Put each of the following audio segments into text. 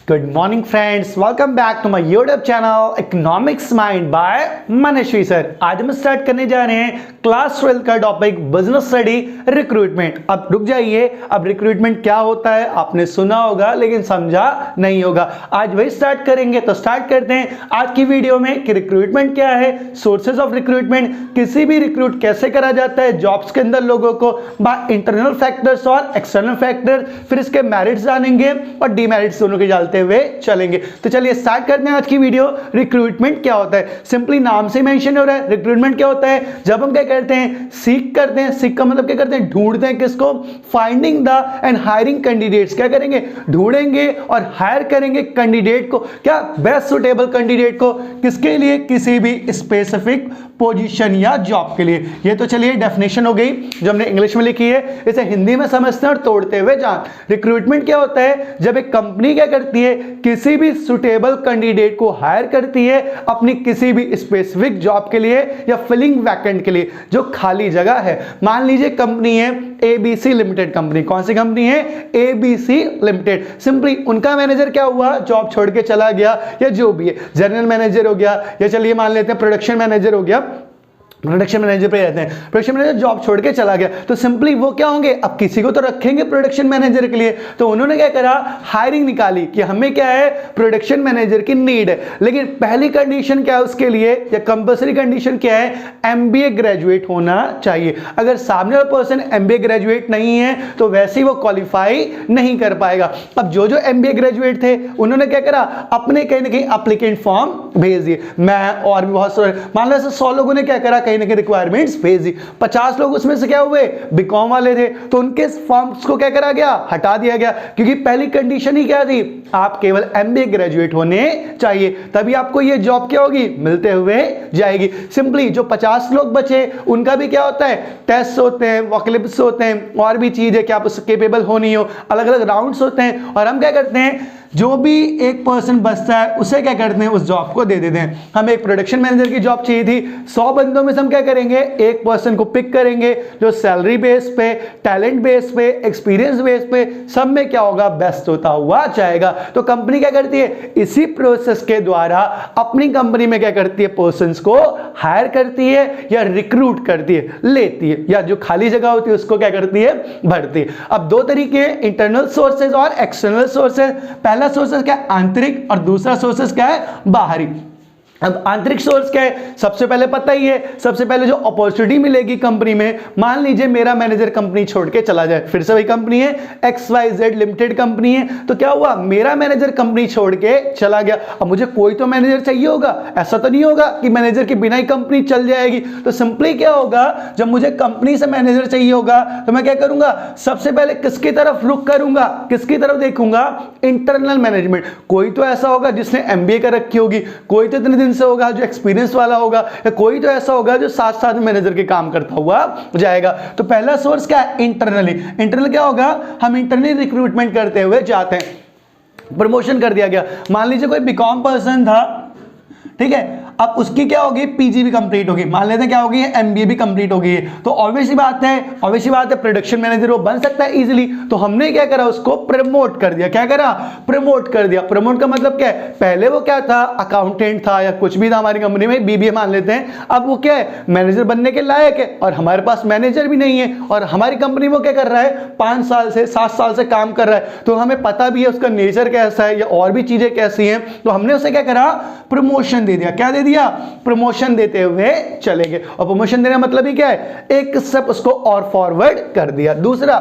Good morning friends, welcome back to my YouTube channel Economics Mind by Manashvi sir. आज हम start करने जा रहे हैं क्लास 12 का टॉपिक बिजनेस स्टडी रिक्रूटमेंट। अब रुक जाइए, अब रिक्रूटमेंट क्या होता है आपने सुना होगा लेकिन समझा नहीं होगा। आज वही स्टार्ट करेंगे, तो स्टार्ट करते हैं आज की वीडियो में कि रिक्रूटमेंट क्या है, सोर्सेज ऑफ रिक्रूटमेंट, किसी भी रिक्रूट कैसे करा जाता है जॉब्स के अंदर लोगों को, बाय इंटरनल फैक्टर्स और एक्सटर्नल फैक्टर, फिर इसके मेरिट्स जानेंगे और डीमेरिट्स दोनों के जानते हुए चलेंगे। तो चलिए स्टार्ट करते हैं आज की वीडियो। रिक्रूटमेंट क्या होता है, सिंपली नाम से मेंशन हो रहा है। रिक्रूटमेंट क्या होता है, जब हम क्या करते हैं, सीक करते हैं। सीक का मतलब क्या करते हैं, ढूंढते हैं किसको, finding the end hiring candidates. क्या करेंगे, ढूंढेंगे और हायर करेंगे कैंडिडेट को, क्या बेस्ट सुटेबल कैंडिडेट को, किसके लिए, किसी भी स्पेसिफिक पोजीशन या जॉब के लिए। ये तो चलिए डेफिनेशन हो गई जो हमने इंग्लिश में लिखी है, इसे हिंदी में समझते हैं और तोड़ते हुए जान। रिक्रूटमेंट क्या होता है, जब एक कंपनी क्या करती है, किसी भी सुटेबल कैंडिडेट को हायर करती है अपनी किसी भी स्पेसिफिक जॉब के लिए या फिलिंग वैकेंट के लिए जो खाली जगह है। मान लीजिए कंपनी है एबीसी लिमिटेड कंपनी। कौन सी कंपनी है, एबीसी लिमिटेड। सिंपली उनका मैनेजर क्या हुआ, जॉब छोड़ के चला गया, या जो भी है जनरल मैनेजर हो गया, या चलिए मान लेते हैं प्रोडक्शन मैनेजर हो गया, प्रोडक्शन मैनेजर पे रहते हैं, प्रोडक्शन मैनेजर जॉब छोड़ के चला गया, तो सिंपली वो क्या होंगे, अब किसी को तो रखेंगे प्रोडक्शन मैनेजर के लिए। तो उन्होंने क्या करा, हायरिंग निकाली कि हमें क्या है, प्रोडक्शन मैनेजर की नीड है। लेकिन पहली कंडीशन क्या है उसके लिए, या कंपल्सरी कंडीशन क्या है, एमबीए ग्रेजुएट होना चाहिए। अगर सामने वाला पर्सन एमबीए ग्रेजुएट नहीं है तो वैसे ही वो क्वालिफाई नहीं कर पाएगा। अब जो जो एमबीए ग्रेजुएट थे उन्होंने क्या करा, अपने कहीं ना कहीं एप्लीकेंट फॉर्म भेज दिए। मैं और भी बहुत सारे, मान लो 100 लोगों ने क्या करा, कहीं ना कहीं रिक्वायरमेंट्स भेज दी। 50 लोग उसमें से क्या हुए, बीकॉम वाले थे, तो उनके फॉर्म्स को क्या करा गया, हटा दिया गया, क्योंकि पहली कंडीशन ही क्या थी, आप केवल एमबीए ग्रेजुएट होने चाहिए, तभी आपको ये जॉब क्या होगी, मिलते हुए जाएगी। सिंपली जो 50 लोग बचे उनका भी क्या होता है, टेस्ट होते हैं, वॉकलिप्स होते हैं, और भी चीज है कि आप उससे केपेबल हो नहीं हो, अलग अलग राउंड्स होते हैं। और हम क्या करते हैं, जो भी एक पर्सन बचता है उसे क्या करते हैं, उस जॉब को दे देते हैं। हमें एक प्रोडक्शन मैनेजर की जॉब चाहिए थी, 100 बंदों में से हम क्या करेंगे, एक पर्सन को पिक करेंगे जो सैलरी बेस पे, टैलेंट बेस पे, एक्सपीरियंस बेस पे, सब में क्या होगा, बेस्ट होता हुआ जाएगा। तो कंपनी क्या करती है, इसी प्रोसेस के द्वारा अपनी कंपनी में क्या करती है, पर्सन्स को हायर करती है या रिक्रूट करती है, लेती है, या जो खाली जगह होती है उसको क्या करती है, भरती है। अब दो तरीके हैं, इंटरनल सोर्सेज और एक्सटर्नल सोर्सेज। पहला सोर्सेस क्या है, आंतरिक, और दूसरा सोर्सेस क्या है, बाहरी। अब आंतरिक सोर्स क्या है, सबसे पहले पता ही है, सबसे पहले जो अपॉर्चुनिटी मिलेगी कंपनी में, मान लीजिए मेरा मैनेजर कंपनी छोड़ के चला जाए, फिर से वही कंपनी है XYZ लिमिटेड कंपनी है, तो क्या हुआ, मेरा मैनेजर कंपनी छोड़ के चला गया। अब मुझे कोई तो मैनेजर चाहिए होगा, ऐसा तो नहीं होगा कि मैनेजर के बिना ही कंपनी चल जाएगी। तो सिंपली क्या होगा, जब मुझे कंपनी से मैनेजर चाहिए होगा तो मैं क्या करूंगा, सबसे पहले किसकी तरफ रुख करूंगा, किसकी तरफ देखूंगा, इंटरनल मैनेजमेंट। कोई तो ऐसा होगा जिसने एमबीए कर रखी होगी, कोई तो इतने दिन से होगा जो एक्सपीरियंस वाला होगा, या कोई तो ऐसा होगा जो साथ साथ में मैनेजर के काम करता हुआ जाएगा। तो पहला सोर्स क्या है, इंटरनली। इंटरनल क्या होगा, हम इंटरनली रिक्रूटमेंट करते हुए जाते हैं। प्रमोशन कर दिया गया, मान लीजिए कोई बीकॉम पर्सन था, ठीक है, अब उसकी क्या होगी, पीजी भी कंप्लीट होगी, मान लेते हैं क्या होगी, एमबीए भी कंप्लीट होगी, तो ऑब्वियसली बात है प्रोडक्शन मैनेजर वो बन सकता है इजीली। तो हमने क्या करा, उसको प्रमोट कर दिया। क्या करा, प्रमोट कर दिया। प्रमोट का मतलब क्या है, पहले वो क्या था, अकाउंटेंट था या कुछ भी था हमारी कंपनी में, बीबीए मान लेते हैं, अब वो क्या है, मैनेजर बनने के लायक है, और हमारे पास मैनेजर भी नहीं है, और हमारी कंपनी वो क्या कर रहा है, 5 साल से 7 साल से काम कर रहा है, तो हमें पता भी है उसका नेचर कैसा है या और भी चीजें कैसी हैं, तो हमने उसे क्या करा, प्रमोशन दे दिया। क्या दे दिया, प्रमोशन देते हुए चले गए। और प्रमोशन देने का मतलब ही क्या है, एक स्टेप उसको और फॉरवर्ड कर दिया। दूसरा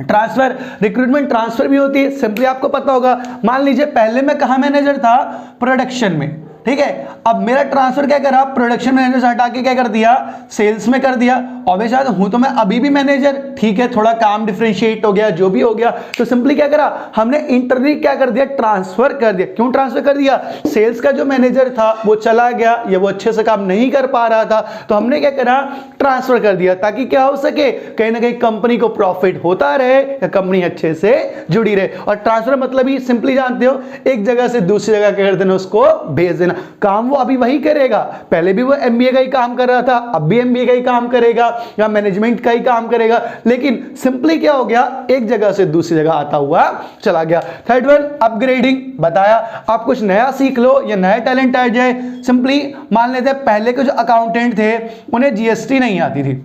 ट्रांसफर, रिक्रूटमेंट ट्रांसफर भी होती है। सिंपली आपको पता होगा, मान लीजिए पहले मैं कहां मैनेजर था, प्रोडक्शन में, ठीक है, अब मेरा ट्रांसफर क्या करा, प्रोडक्शन मैनेजर से हटा के क्या कर दिया, सेल्स में कर दिया। ऑब्वियसली हूं तो मैं अभी भी मैनेजर, ठीक है, थोड़ा काम डिफरेंशिएट हो गया, जो भी हो गया, तो सिंपली क्या करा, हमने इंटरनली क्या कर दिया, ट्रांसफर कर दिया। क्यों ट्रांसफर कर दिया, सेल्स का जो मैनेजर था वो चला गया या वो अच्छे से काम नहीं कर पा रहा था, तो हमने क्या करा, ट्रांसफर कर दिया, ताकि क्या हो सके, कहीं ना कहीं कंपनी को प्रॉफिट होता रहे या कंपनी अच्छे से जुड़ी रहे। और ट्रांसफर मतलब ही सिंपली जानते हो, एक जगह से दूसरी जगह क्या कर देना, उसको भेज देना। काम वो अभी वही करेगा, पहले भी वो एमबीए का ही काम कर रहा था, अब भी एमबीए का ही काम करेगा, या मैनेजमेंट का ही काम करेगा, लेकिन सिंपली क्या हो गया, एक जगह से दूसरी जगह आता हुआ चला गया। थर्ड वन, अपग्रेडिंग बताया, आप कुछ नया सीख लो या नया टैलेंट आ जाए। सिंपली मान लेते हैं पहले के जो अकाउंटेंट थे उन्हें जीएसटी नहीं आती थी,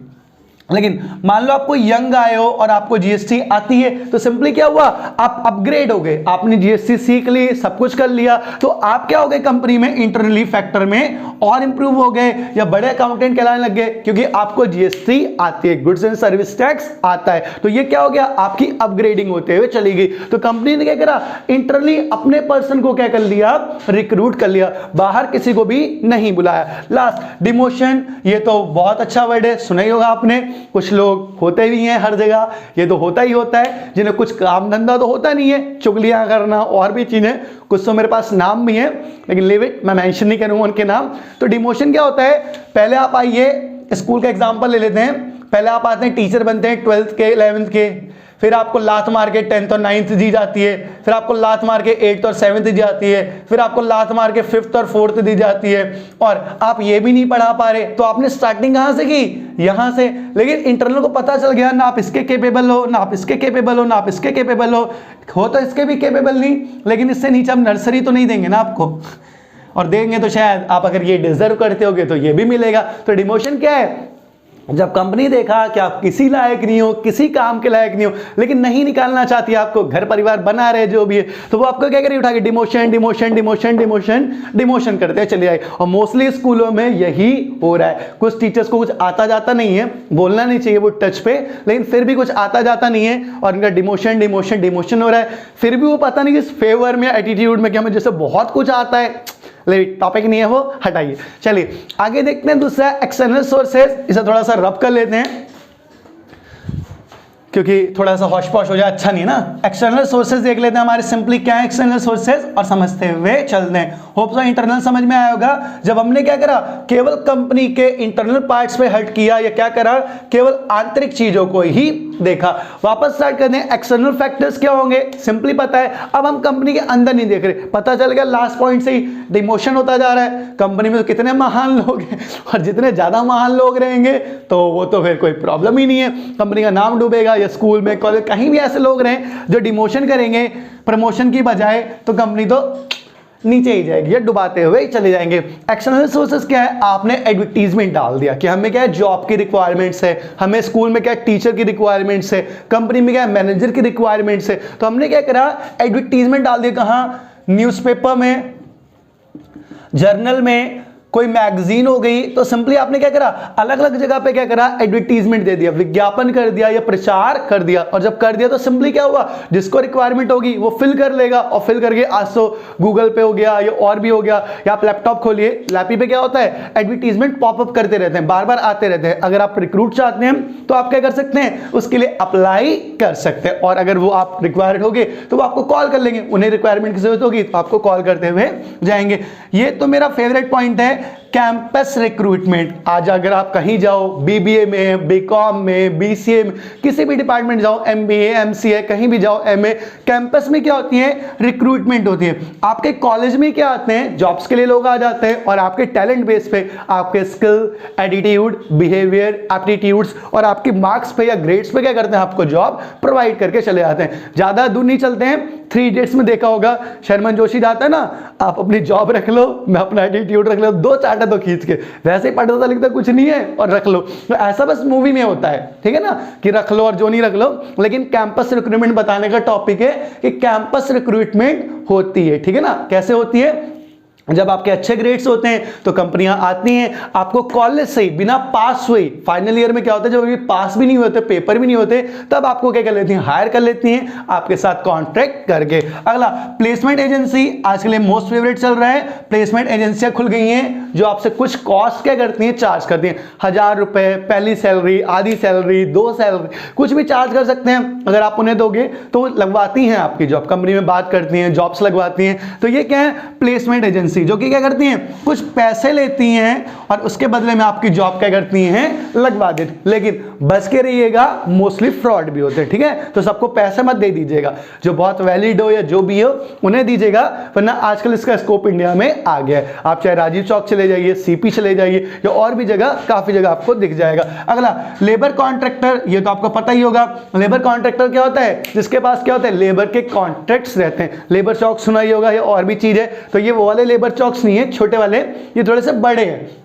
लेकिन मान लो आपको यंग आए हो और आपको जीएसटी आती है, तो सिंपली क्या हुआ, आप अपग्रेड हो गए, आपने जीएसटी सीख ली, सब कुछ कर लिया, तो आप क्या हो गए कंपनी में इंटरनली फैक्टर में और इंप्रूव हो गए या बड़े अकाउंटेंट कहलाने लग गए, क्योंकि आपको जीएसटी आती है, गुड्स एंड सर्विस टैक्स आता है। तो ये क्या हो गया, आपकी अपग्रेडिंग होते हुए चली गई। तो कंपनी ने क्या करा, इंटरनली अपने पर्सन को क्या कर लिया, रिक्रूट कर लिया, बाहर किसी को भी नहीं बुलाया। लास्ट, डिमोशन, ये तो बहुत अच्छा वर्ड है, सुना ही होगा आपने, कुछ लोग होते भी हैं हर जगह, ये तो होता ही होता है, जिन्हें कुछ काम धंधा तो होता नहीं है, चुगलियां करना और भी चीजें, कुछ तो मेरे पास नाम भी हैं, लेकिन लिव इट, मैं मेंशन नहीं करूंगा उनके नाम। तो डिमोशन क्या होता है, पहले आप आइए, स्कूल का एग्जांपल ले लेते हैं, पहले आप आते हैं, टीचर बनते हैं 12th के 11th के, फिर आपको लात मार के 10th और 9th दी जाती है, फिर आपको लात मार के 8th और 7th दी जाती है, फिर आपको लात मार के 5th और 4th दी जाती है, और आप ये भी नहीं पढ़ा पा रहे, तो आपने स्टार्टिंग कहां से की, यहां से। लेकिन इंटरनल को पता चल गया ना आप इसके केपेबल हो, ना आप इसके केपेबल हो, ना आप इसके केपेबल हो तो इसके भी केपेबल नहीं, लेकिन इससे नीचे हम नर्सरी तो नहीं देंगे ना आपको, और देंगे तो शायद आप अगर ये डिजर्व करते होगे तो ये भी मिलेगा। तो डिमोशन क्या है, जब कंपनी देखा कि आप किसी लायक नहीं हो, किसी काम के लायक नहीं हो, लेकिन नहीं निकालना चाहती, आपको घर परिवार बना रहे जो भी है, तो वो आपको क्या करें, उठा के demotion demotion demotion demotion demotion करते चले आए। और मोस्टली स्कूलों में यही हो रहा है। कुछ टीचर्स को कुछ आता जाता नहीं है, बोलना नहीं चाहिए वो टच पे, लेकिन फिर भी कुछ आता जाता नहीं है और इनका डिमोशन डिमोशन डिमोशन हो रहा है। फिर भी वो पता नहीं किस फेवर में, एटीट्यूड में कि हमें जैसे बहुत कुछ आता है, लेकिन टॉपिक नहीं है वो, हटाइए। चलिए आगे देखते हैं दूसरा, एक्सटर्नल सोर्सेज, इसे थोड़ा सा रब कर लेते हैं क्योंकि थोड़ा सा हौश पौश हो जाए, अच्छा नहीं है ना। एक्सटर्नल सोर्सेज देख लेते हैं हमारे, सिंपली क्या है एक्सटर्नल सोर्सेज, और समझते हुए चलते हैं। होप सो इंटरनल समझ में आया होगा। जब हमने क्या करा, केवल कंपनी के इंटरनल पार्ट्स पे हट किया, या क्या करा, केवल आंतरिक चीजों को ही देखा। वापस स्टार्ट करते हैं, एक्सटर्नल फैक्टर्स क्या होंगे, सिंपली पता है। अब हम कंपनी के अंदर नहीं देख रहे, पता चल गया लास्ट पॉइंट से ही डिमोशन होता जा रहा है। कंपनी में तो कितने महान लोग हैं, और जितने ज्यादा महान लोग रहेंगे तो वो तो फिर कोई प्रॉब्लम ही नहीं है, कंपनी का नाम डूबेगा, या स्कूल में कॉलेज कहीं भी ऐसे लोग रहें जो डिमोशन करेंगे प्रमोशन की बजाय, तो कंपनी तो नीचे ही जाएगी या डुबाते हुए ही चले जाएंगे। एक्सटर्नल सोर्सेस क्या है, आपने एडवर्टीजमेंट डाल दिया कि हमें क्या है, जॉब की रिक्वायरमेंट्स है, हमें स्कूल में क्या है, टीचर की रिक्वायरमेंट्स है, कंपनी में क्या है, मैनेजर की रिक्वायरमेंट्स है। तो हमने क्या करा, एडवर्टीजमेंट डाल दिया, कहां, न्यूज़पेपर में, जर्नल में, कोई मैगजीन हो गई, तो सिंपली आपने क्या करा, अलग अलग जगह पे क्या करा, एडवर्टीजमेंट दे दिया, विज्ञापन कर दिया या प्रचार कर दिया। और जब कर दिया तो सिंपली क्या हुआ, जिसको रिक्वायरमेंट होगी वो फिल कर लेगा, और फिल करके आज तो गूगल पे हो गया या और भी हो गया, या आप लैपटॉप खोलिए, लैपी पे क्या होता है, एडवर्टीजमेंट पॉपअप करते रहते हैं, बार बार आते रहते हैं। अगर आप रिक्रूट चाहते हैं तो आप क्या कर सकते हैं, उसके लिए अप्लाई कर सकते हैं, और अगर वो आप रिक्वायर्ड होगे तो वो आपको कॉल कर लेंगे, उन्हें रिक्वायरमेंट की जरूरत होगी तो आपको कॉल करते हुए जाएंगे। ये तो मेरा फेवरेट पॉइंट है, कैंपस रिक्रूटमेंट। आज अगर आप कहीं जाओ, बीबीए में, बीकॉम में, बीसीए में, किसी भी डिपार्टमेंट जाओ, एमबीए, एमसीए, कहीं भी जाओ, एमए, कैंपस में क्या होती है, रिक्रूटमेंट होती है। आपके कॉलेज में क्या आते हैं, जॉब्स के लिए लोग आ जाते हैं, और आपके टैलेंट बेस पे, आपके स्किल, एटीट्यूड, बिहेवियर, एप्टीट्यूड्स और आपके मार्क्स पे या ग्रेड्स पे क्या करते हैं, आपको जॉब प्रोवाइड करके चले जाते हैं। ज्यादा दूर नहीं चलते हैं, 3 इडियट्स में देखा होगा, शर्मन जोशी जाता है ना, आप अपनी जॉब रख लो, मैं अपना एटीट्यूड रख लो, 2 चार्टर तो खींच के, वैसे ही पढ़ता लिखता कुछ नहीं है और रख लो। तो ऐसा बस मूवी में होता है, ठीक है ना, कि रख लो और जो नहीं रख लो। लेकिन कैंपस रिक्रूटमेंट बताने का टॉपिक है कि कैंपस रिक्रूटमेंट होती है, ठीक है ना। कैसे होती है, जब आपके अच्छे ग्रेड्स होते हैं तो कंपनियां आती हैं, आपको कॉलेज से ही बिना पास हुए, फाइनल ईयर में क्या होता है, जब अभी पास भी नहीं होते, पेपर भी नहीं होते, तब आपको क्या कर लेती हैं, हायर कर लेती हैं, आपके साथ कॉन्ट्रैक्ट करके। अगला, प्लेसमेंट एजेंसी, आज के लिए मोस्ट फेवरेट चल रहा है। प्लेसमेंट एजेंसियां खुल गई हैं जो आपसे कुछ कॉस्ट क्या करती हैं, चार्ज करती हैं। 1000 रुपए पहली सैलरी, आधी सैलरी, 2 सैलरी, कुछ भी चार्ज कर सकते हैं। अगर आप उन्हें दोगे तो लगवाती हैं आपकी जॉब, कंपनी में बात करती हैं, जॉब्स लगवाती हैं। तो ये क्या है, प्लेसमेंट एजेंसी। एजेंसी जो कि क्या करती हैं, कुछ पैसे लेती हैं और उसके बदले में आपकी जॉब क्या करती हैं, लगवा देती। लेकिन बच के रहिएगा, मोस्टली फ्रॉड भी होते हैं, ठीक है। तो सबको पैसे मत दे दीजिएगा, जो बहुत वैलिड हो या जो भी हो उन्हें दीजिएगा, वरना आजकल इसका स्कोप इंडिया में आ गया है। आप चाहे राजीव चौक चले जाइए, सीपी चले जाइए या और भी जगह, काफी जगह आपको दिख जाएगा। अगला लेबर कॉन्ट्रैक्टर, ये तो आपको पता ही होगा। लेबर कॉन्ट्रैक्टर क्या होता है, जिसके पास क्या होता है, लेबर के कॉन्ट्रैक्ट्स रहते हैं। लेबर चौक सुना ही होगा या और भी चीज है। तो ये वो वाले लेबर चौक्स नहीं है छोटे वाले, ये थोड़े से बड़े हैं।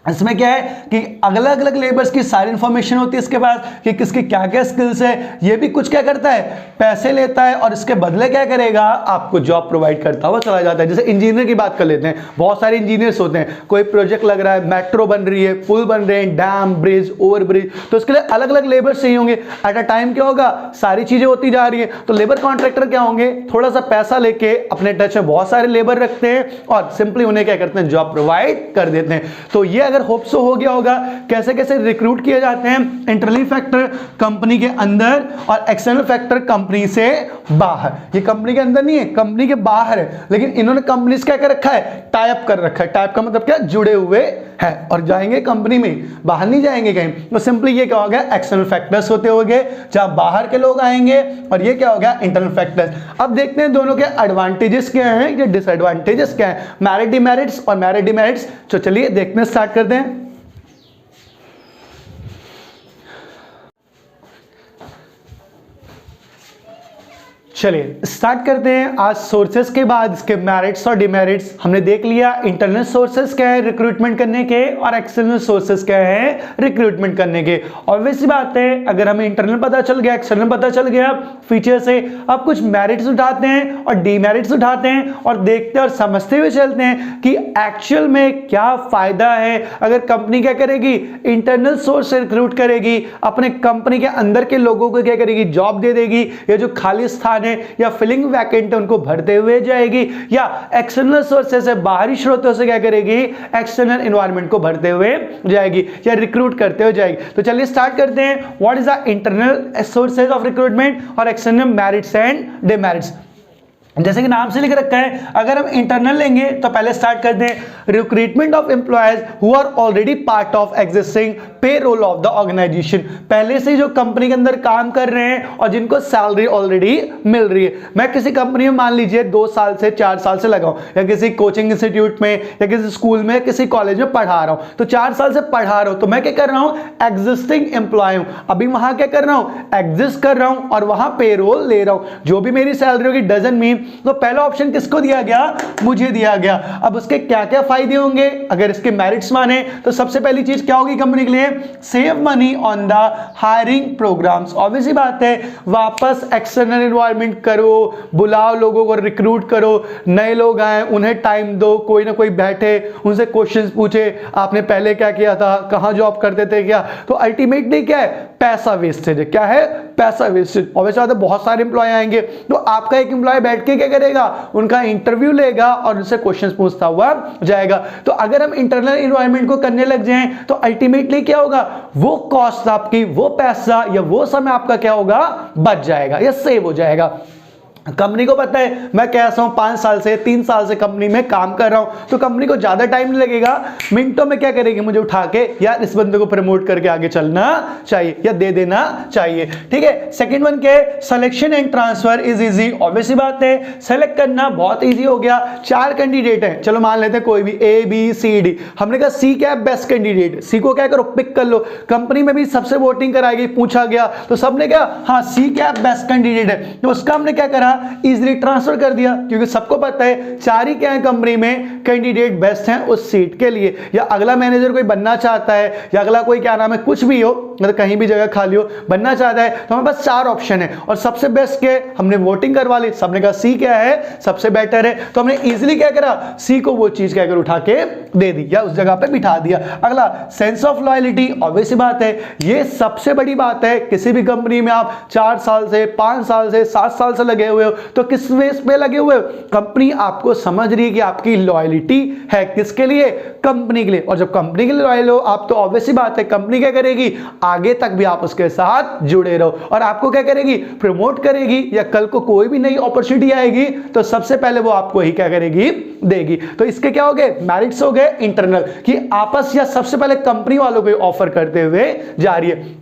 इसमें क्या है कि अलग अलग लेबर्स की सारी इंफॉर्मेशन होती है इसके पास कि किसकी क्या क्या स्किल्स है। ये भी कुछ क्या करता है, पैसे लेता है और इसके बदले क्या करेगा, आपको जॉब प्रोवाइड करता हुआ चला जाता है। जैसे इंजीनियर की बात कर लेते हैं, बहुत सारे इंजीनियर्स होते हैं, कोई प्रोजेक्ट लग रहा है, मेट्रो बन रही है, पुल बन रहे हैं, डैम, ब्रिज, ओवर ब्रिज, तो उसके लिए अलग अलग लेबर चाहिए होंगे। एट अ टाइम क्या होगा, सारी चीजें होती जा रही है। तो लेबर कॉन्ट्रैक्टर क्या होंगे, थोड़ा सा पैसा लेके अपने टच में बहुत सारे लेबर रखते हैं और सिंपली उन्हें क्या करते हैं, जॉब प्रोवाइड कर देते हैं। तो ये अगर होप सो हो गया होगा कैसे कैसे रिक्रूट किए जाते हैं, इंटरनल फैक्टर कंपनी के अंदर और एक्सटर्नल फैक्टर कंपनी से बाहर। ये कंपनी के अंदर नहीं है, कंपनी के बाहर है, लेकिन इन्होंने कंपनी से क्या कर रखा है, टाई अप कर रखा है। टाई अप का मतलब क्या, जुड़े हुए हैं और जाएंगे कंपनी में, बाहर नहीं जाएंगे कहीं। तो सिंपली ये क्या हो गया, एक्सटर्नल फैक्टर्स होते होंगे जहां बाहर के लोग आएंगे, और ये क्या हो गया, इंटरनल फैक्टर्स। अब देखते हैं दोनों के एडवांटेजेस क्या हैं, ये डिसएडवांटेजेस क्या हैं, मेरिट डिमेरिट्स और मेरिट डिमेरिट्स। तो चलिए देखने स्टार्ट करते हैं। चलिए स्टार्ट करते हैं। आज सोर्सेस के बाद इसके मेरिट्स और डिमेरिट्स हमने देख लिया। इंटरनल सोर्सेस क्या है रिक्रूटमेंट करने के और एक्सटर्नल सोर्सेस क्या है रिक्रूटमेंट करने के। ऑब्वियसली बात है, अगर हमें इंटरनल पता चल गया, एक्सटर्नल पता चल गया फीचर से, अब कुछ मेरिट्स उठाते हैं और डिमेरिट्स उठाते हैं और देखते और समझते हुए चलते हैं कि एक्चुअल में क्या फायदा है अगर कंपनी क्या करेगी, इंटरनल सोर्स से रिक्रूट करेगी, अपने कंपनी के अंदर के लोगों को क्या करेगी, जॉब दे देगी, या जो खाली स्थान या फिलिंग वैकेंट उनको भरते हुए जाएगी, या एक्सटर्नल सोर्सेस से, बाहरी स्रोतों से क्या करेगी, एक्सटर्नल एनवायरनमेंट को भरते हुए जाएगी या रिक्रूट करते हुए जाएगी। तो चलिए स्टार्ट करते हैं। What is the internal sources of recruitment और एक्सटर्नल मेरिट्स एंड डिमेरिट्स। जैसे कि नाम से लिख रखा है, अगर हम इंटरनल लेंगे तो पहले स्टार्ट करते हैं, recruitment of employees who are already part of existing payroll of the organisation. पहले से जो कंपनी के अंदर काम कर रहे हैं और जिनको सैलरी ऑलरेडी मिल रही है। मैं किसी कंपनी में मान लीजिए 2 साल से 4 साल से लगा हूं, या किसी कोचिंग इंस्टीट्यूट में या किसी स्कूल में, किसी कॉलेज में पढ़ा रहा हूं, तो 4 साल से पढ़ा रहा हूं, तो मैं क्या कर रहा हूं, एग्जिस्टिंग एम्प्लॉय हूं। अभी वहां क्या कर रहा हूं, एग्जिस्ट कर रहा हूं और वहां पेरोल ले रहा हूं। जो भी मेरी सैलरी होगी डजंट मीन, तो पहला ऑप्शन किसको दिया गया, मुझे दिया गया। अब उसके क्या क्या फायदे होंगे अगर इसके मेरिट्स माने, तो सबसे पहली चीज क्या होगी कंपनी के लिए, save money on the hiring programmes. Obviously बात है, वापस एक्सटर्नल एनवायरनमेंट करो, बुलाओ लोगों को, रिक्रूट करो, नए लोग आए उन्हें टाइम दो, कोई ना कोई बैठे उनसे क्वेश्चंस पूछे, आपने पहले क्या किया था, कहां जॉब करते थे क्या। तो अल्टीमेटली क्या है, पैसा वेस्टेज है। क्या है, पैसा वेस्टेज। ऑब्वियसली बात है, बहुत सारे एम्प्लॉय आएंगे, तो आपका एक एम्प्लॉय बैठ के क्या करेगा, उनका इंटरव्यू लेगा और उनसे क्वेश्चंस पूछता हुआ जाएगा। तो अगर हम इंटरनल एनवायरनमेंट को करने लग जाएं तो अल्टीमेटली क्या होगा, वो कॉस्ट आपकी, वो पैसा या वो समय आपका क्या होगा, बच जाएगा या सेव हो जाएगा। कंपनी को पता है मैं कैसा हूं, 5 साल से 3 साल से कंपनी में काम कर रहा हूं, तो कंपनी को ज्यादा टाइम नहीं लगेगा, मिनटों में क्या करेगी, मुझे उठा के यार इस बंदे को प्रमोट करके आगे चलना चाहिए या दे देना चाहिए। ठीक है। सेकंड वन क्या है, selection and transfer is easy. Obviously बात है, सेलेक्ट करना बहुत इजी हो गया। 4 कैंडिडेट हैं, चलो मान लेते हैं कोई भी A B C D, हमने कहा C क्या है, बेस्ट कैंडिडेट, C को क्या करो, पिक कर लो। कंपनी में भी सबसे वोटिंग कराएगी, पूछा गया तो सबने क्या, हाँ C क्या बेस्ट कैंडिडेट है, तो उसका हमने क्या करा, इजीली ट्रांसफर कर दिया, क्योंकि सबको पता है 4 ही क्या है कंपनी में कैंडिडेट बेस्ट हैं उस सीट के लिए। या अगला मैनेजर कोई बनना चाहता है, या अगला कोई क्या नाम है, कुछ भी हो, मतलब कहीं भी जगह खाली हो, बनना चाहता है, तो हमारे पास 4 ऑप्शन है और सबसे बेस्ट क्या है, हमने वोटिंग करवा ली, सबने कहा सी क्या है सबसे बेटर है, तो हमने इजीली क्या करा, सी को वो चीज क्या कर उठा के दे दी या उस जगह पे बिठा दिया। अगला सेंस ऑफ लॉयल्टी। ऑब्वियसली बात है, ये सबसे बड़ी बात है। किसी भी कंपनी में आप 4 साल से 5 साल से 7 साल से लगे हुए हो, तो किस बेस पे लगे हुए हो, कंपनी आपको समझ रही है कि आपकी लॉयल्टी है किसके लिए, कंपनी के लिए। और जब कंपनी के लिए लॉयल हो आप, तो ऑब्वियसली बात है कंपनी क्या करेगी, आगे तक भी आप उसके साथ जुड़े रहो, और आपको क्या करेगी, प्रमोट करेगी, या कल को कोई भी नई अपॉर्चुनिटी आएगी तो सबसे पहले वो आपको ही क्या करेगी, देगी। तो इसके क्या हो गए, मेरिट्स हो गए इंटरनल, कि आपस या सबसे पहले कंपनी वालों को ऑफर करते हुए जा रही है।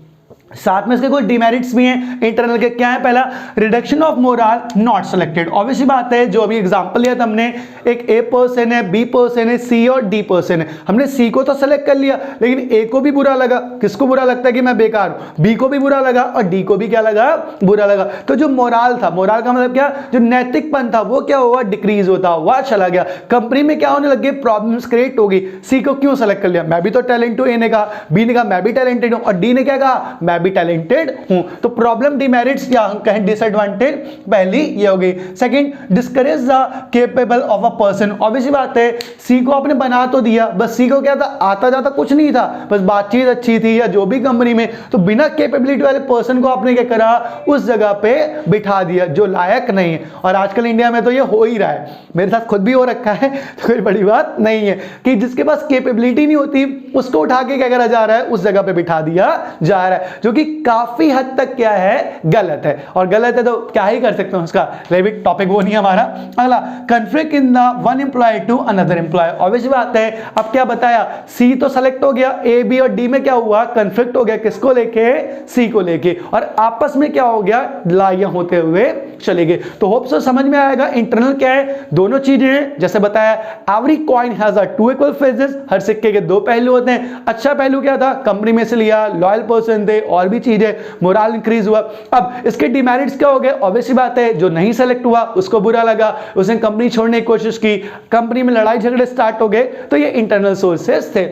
साथ में इसके कुछ डिमेरिट्स भी हैं इंटरनल के। क्या है, पहला reduction of moral, not selected. Obviously बात है, जो अभी एग्जांपल लिया था हमने, एक ए पर्सन है, बी पर्सन है, सी और डी पर्सन है। हमने सी को तो सेलेक्ट कर लिया, लेकिन ए को भी बुरा लगा। किसको बुरा लगता है कि मैं बेकार हूं, बी को भी बुरा लगा और डी को भी क्या लगा, बुरा लगा। तो जो मोरल था, मोरल का मतलब क्या, जो नैतिकपन था वो क्या हुआ, डिक्रीज होता हुआ चला गया। कंपनी में क्या होने लगे, प्रॉब्लम्स क्रिएट हो गई। सी को क्यों सेलेक्ट कर लिया, मैं भी तो टैलेंट हूं, ए ने कहा, बी ने कहा मैं भी टैलेंटेड हूं, और डी ने क्या कहा, मैं भी टैलेंटेड हूं। तो प्रॉब्लम, डिमेरिट्स या कहें डिसएडवांटेज, पहली ये हो गई। Second, discourage the capable of a person. Obviously बात है, सी को आपने बना तो दिया, बस सी को क्या था, आता जाता कुछ नहीं था, बस बातचीत अच्छी थी या जो भी कंपनी में, तो बिना कैपेबिलिटी वाले पर्सन को आपने क्या करा, उस जगह पे बिठा दिया जो लायक नहीं है। और आजकल इंडिया में तो ये हो ही रहा है, मेरे साथ खुद भी हो रखा है, तो कोई बड़ी बात नहीं है कि जिसके पास कैपेबिलिटी नहीं होती उसको उठा के क्या करा जा रहा है, उस जगह पे बिठा दिया जा रहा है, जो कि काफी हद तक क्या है, गलत है। और गलत है तो क्या ही कर सकते हैं उसका, लेकिन टॉपिक वो नहीं हमारा। अगला, conflict in the one employee to another employee. Obviously बात है, अब क्या बताया, सी तो सेलेक्ट हो गया, ए बी और डी में क्या हुआ, कन्फ्लिक्ट हो गया, किसको लेके, सी को लेके, और आपस में क्या हो गया, लड़ाइयां होते हुए चले गए। तो होप सो समझ में आएगा इंटरनल क्या है, दोनों चीजें हैं। जैसे बताया, every coin has a two equal faces, हर सिक्के के दो पहलू होते हैं। अच्छा पहलू क्या था, कंपनी में से लिया, लॉयल पर्सन थे, और भी चीजें, मोरल इंक्रीज हुआ। अब इसके डिमेरिट्स क्या हो गए, ऑब्वियसली बात है, जो नहीं सेलेक्ट हुआ उसको बुरा लगा, उसने कंपनी छोड़ने की कोशिश की, कंपनी में लड़ाई झगड़े स्टार्ट हो गए। तो ये इंटरनल सोर्सेस थे।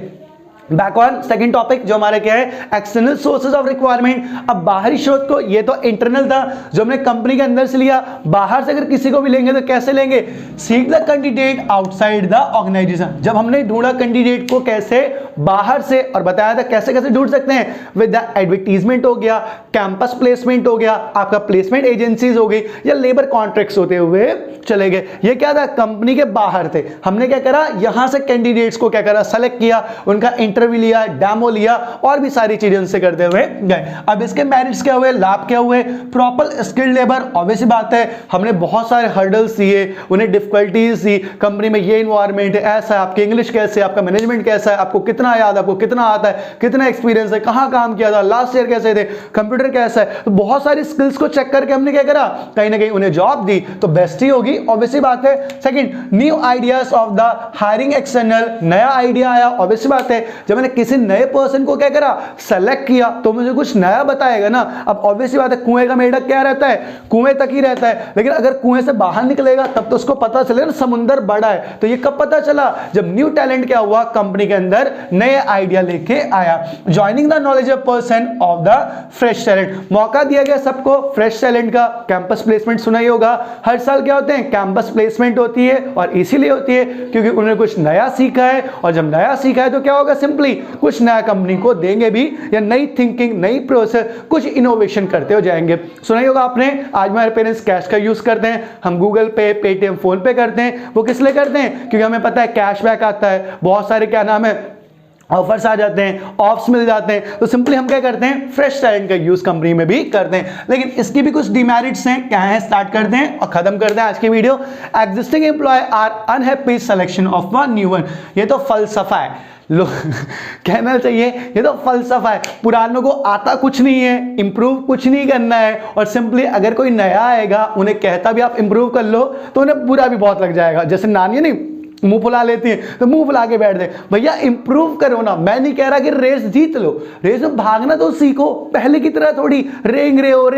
बैक ऑन सेकंड टॉपिक जो हमारे क्या है, एक्सटर्नल सोर्सेज ऑफ रिक्वायरमेंट। अब बाहरी स्रोत को, ये तो इंटरनल था जो हमने कंपनी के अंदर से लिया, बाहर से अगर किसी को भी लेंगे तो कैसे लेंगे, seek the candidate outside the organisation. जब हमने ढूंढा कैंडिडेट को कैसे, बाहर से, और बताया था कैसे कैसे ढूंढ सकते हैं, विद द एडवर्टीजमेंट हो गया, कैंपस प्लेसमेंट हो गया, आपका प्लेसमेंट एजेंसीज हो गई, या लेबर कॉन्ट्रैक्ट्स होते हुए चले गए। ये क्या था, कंपनी के बाहर थे। हमने क्या करा, यहां से कैंडिडेट्स को क्या करा, सेलेक्ट किया, उनका इंटरव्यू लिया, डेमो लिया, और भी सारी चीजें उनसे करते हुए गए। अब इसके मेरिट्स क्या हुए, लाभ क्या हुए, प्रॉपर स्किल्ड लेबर। ऑब्वियसली बात है, हमने बहुत सारे हर्डल्स दिए, उन्हें डिफिकल्टीज दी, कंपनी में ये इन्वायरमेंट है, ऐसा है, आपकी इंग्लिश कैसे, आपका मैनेजमेंट कैसा है, आपको कितना याद है, आपको कितना आता है, कितना एक्सपीरियंस है, कहां काम किया था, लास्ट ईयर कैसे थे, कंप्यूटर कैसा है। तो बहुत सारी स्किल्स को चेक करके हमने क्या करा, कहीं ना कहीं उन्हें जॉब दी, तो बेस्ट ही होगी, ऑब्वियसली बात है। Second, new ideas of the hiring external, नया आइडिया आया। ऑब्वियसली बात है, जब मैंने किसी नए पर्सन को क्या करा, सेलेक्ट किया, तो मुझे कुछ नया बताएगा ना। अब ऑब्वियसली बात है, कुएं का मेढक क्या रहता है, कुएं तक ही रहता है, लेकिन अगर कुएं से बाहर निकलेगा तब तो उसको पता चलेगा ना, समुंदर बड़ा है। तो ये कब पता चला, जब न्यू टैलेंट क्या हुआ, कंपनी के अंदर नए आइडिया लेके आया। Joining the knowledgeable person of the fresh talent, मौका दिया गया सबको फ्रेश टैलेंट का। कैंपस प्लेसमेंट सुना ही होगा, हर साल क्या होते हैं, कैंपस प्लेसमेंट होती है, और इसीलिए होती है क्योंकि उन्होंने कुछ नया सीखा है, और जब नया सीखा है तो क्या होगा, सिंपली कुछ नया कंपनी को देंगे भी, या नई थिंकिंग, नई प्रोसेस, कुछ इनोवेशन करते हो जाएंगे। सुना ही होगा आपने, आज हमारे पेरेंट्स कैश का यूज करते हैं, हम गूगल पे, पेटीएम, फोन पे करते हैं। वो किस लिए करते हैं, क्योंकि हमें पता है कैशबैक आता है, बहुत सारे क्या नाम है, ऑफर्स आ जाते हैं, ऑफ्स मिल जाते हैं। तो सिंपली हम क्या करते हैं, फ्रेश टैलेंट का यूज कंपनी में भी करते हैं। लेकिन इसकी भी कुछ डिमेरिट्स हैं, क्या है, स्टार्ट करते हैं और खत्म करते हैं आज की video. Existing employee are unhappy selection of one new one. ये तो फलसफा है, लोग कहना चाहिए, ये तो फलसफा है। पुरानों को आता कुछ नहीं है, इंप्रूव कुछ नहीं करना है, और सिंपली अगर कोई नया आएगा, उन्हें कहता भी आप इंप्रूव कर लो, तो उन्हें बुरा भी बहुत लग जाएगा। जैसे नानी नहीं मुंह फुला लेती है, तो मुंह फुला के बैठ दे, भैया इंप्रूव करो ना। मैं नहीं कह रहा कि रेस जीत लो, रेस में भागना तो सीखो, पहले की तरह थोड़ी रेंग रहे हो,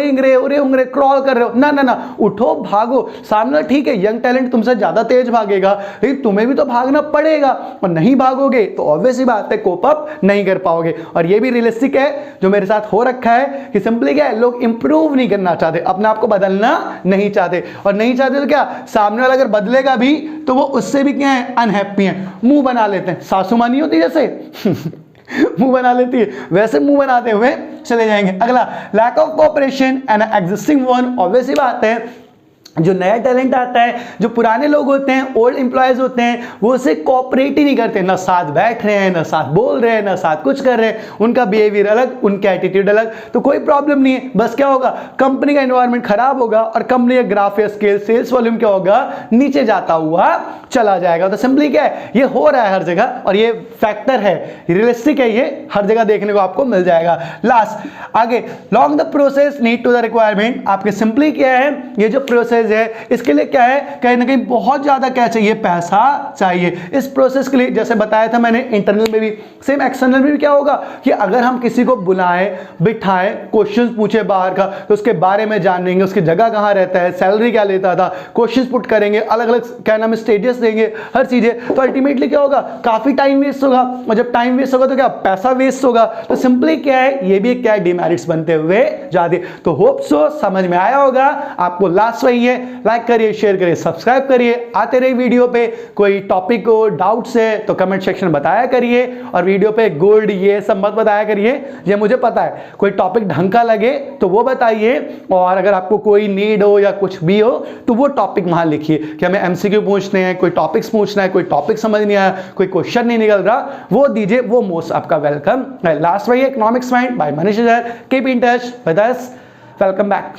क्रॉल कर रहे हो, ना ना ना, उठो भागो। सामने ठीक है, यंग टैलेंट तुमसे ज्यादा तेज भागेगा, लेकिन तुम्हें भी तो भागना पड़ेगा, और नहीं भागोगे तो ऑब्वियसली बात है, कोप अप नहीं कर पाओगे। और ये भी रियलिस्टिक है जो मेरे साथ हो रखा है, कि सिंपली क्या है, लोग इंप्रूव नहीं करना चाहते, अपने आप को बदलना नहीं चाहते, और नहीं चाहते तो क्या, सामने वाला अगर बदलेगा भी तो वो उससे भी क्या है, अनहैप्पी है, मुंह बना लेते हैं। सासू माँ नहीं होती जैसे मुंह बना लेती है, वैसे मुंह बनाते हुए चले जाएंगे। अगला, lack of cooperation and existing one. Obviously बात है, जो नया टैलेंट आता है, जो पुराने लोग होते हैं, ओल्ड एम्प्लॉयज होते हैं, वो उसे कोऑपरेट ही नहीं करते, ना साथ बैठ रहे हैं, ना साथ बोल रहे हैं, ना साथ कुछ कर रहे हैं, उनका बिहेवियर अलग, उनका एटीट्यूड अलग, तो कोई प्रॉब्लम नहीं है। बस क्या होगा, कंपनी का एनवायरनमेंट खराब होगा और कंपनी का ग्राफ या स्केल, सेल्स वॉल्यूम क्या होगा, नीचे जाता हुआ चला जाएगा। तो सिंपली क्या है, ये हो रहा है हर जगह और ये फैक्टर है, रियलिस्टिक है, ये हर जगह देखने को आपको मिल जाएगा। लास्ट आगे, long the process need to the requirement, आपके सिंपली क्या है, ये जो प्रोसेस है इसके लिए क्या है, कहीं ना कहीं बहुत ज्यादा क्या चाहिए, पैसा चाहिए। इस प्रोसेस के लिए जैसे बताया था मैंने, इंटरनल में भी सेम, एक्सटर्नल में भी क्या होगा कि अगर हम किसी को बुलाएं, बिठाएं, क्वेश्चंस पूछे बाहर का, तो उसके बारे में जानेंगे, उसकी जगह कहां रहता है, सैलरी क्या लेता था, क्वेश्चंस पुट करेंगे, अलग अलग क्या नाम है स्टेजेस देंगे, हर चीजें, तो अल्टीमेटली क्या होगा, काफी टाइम वेस्ट होगा, और जब टाइम वेस्ट होगा तो क्या, पैसा वेस्ट होगा। तो सिंपली क्या है, ये भी क्या है, डिमेरिट्स बनते हुए जाते। तो होप सो समझ में आया होगा आपको। लास्ट वही है, लाइक करिए, शेयर करिए, सब्सक्राइब करिए, आते रहिए वीडियो पे। कोई टॉपिक को डाउट्स है तो कमेंट सेक्शन में बताया करिए, और वीडियो पे गुड ये सब मत बताया करिए, ये मुझे पता है। कोई टॉपिक ढंग का लगे तो वो बताइए, और अगर आपको कोई नीड हो या कुछ भी हो तो वो टॉपिक वहां लिखिए कि हमें एमसीक्यू पूछने हैं, कोई टॉपिक्स पूछना है, कोई टॉपिक समझ नहीं आया, कोई क्वेश्चन नहीं निकल रहा, वो दीजिए, वो मोस्ट आपका वेलकम है। लास्ट वही, economics mind bye Manish. Keep in touch with us, welcome back.